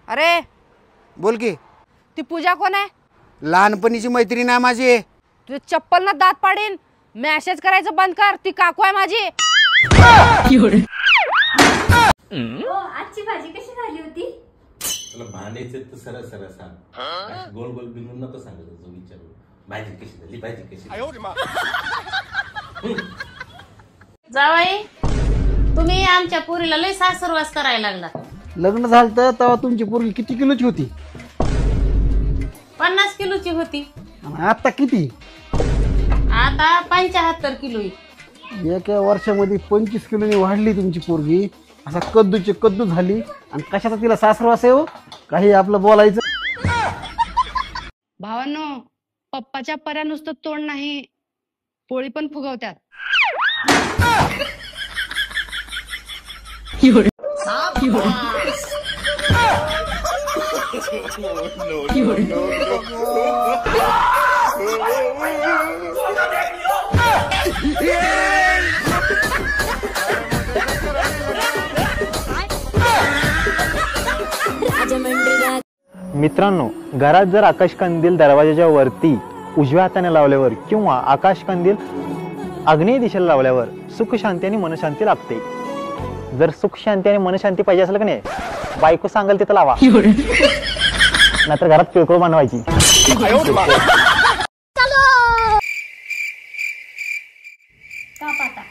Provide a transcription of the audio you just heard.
अरे बोल की. ती पूजा कोण आहे? लहानपणीची मैत्रीण आहे माझी. तुझे चप्पल ना दात पाडीन. मेसेज करायचं बंद कर. ती काकू आहे माझी. आजची भाजी कशी झाली होती? तुला भांडायचं तर सरळ सरळ सांग. गोल गोल बिलून नको सांगत विचारू. भाजी कशी झाली, भाजी कशी. जावाई, तुम्ही आमच्या पोरीला लय सासरवास करायला लागला. लग्न झालं तर तेव्हा तुमची पोरगी किती किलोची होती? 50 किलोची होती. आणि आता किती? आता 75 किलो. एका वर्षामध्ये 25 किलोनी वाढली तुमची पोरगी. असा कद्दूची कद्दू झाली. आणि कशाचा तिला सासरवास आहे हो? काही आपलं बोलायचं. भावांनो, पप्पाच्या पर्या नुसतं तोंड नाही, पोळी पण फुगवतात. मित्रांनो, घरात जर आकाशकंदील दरवाजाच्या वरती उजव्या हाताने लावल्यावर किंवा आकाशकंदील आग्नेय दिशेला लावल्यावर सुख शांती आणि मनशांती लाभते. जर सुख शांती आणि मनशांती पाहिजे असेल का नाही, बायको सांगाल तिथं लावा, नाहीतर घरात पेकोळ बनवायची. का पाता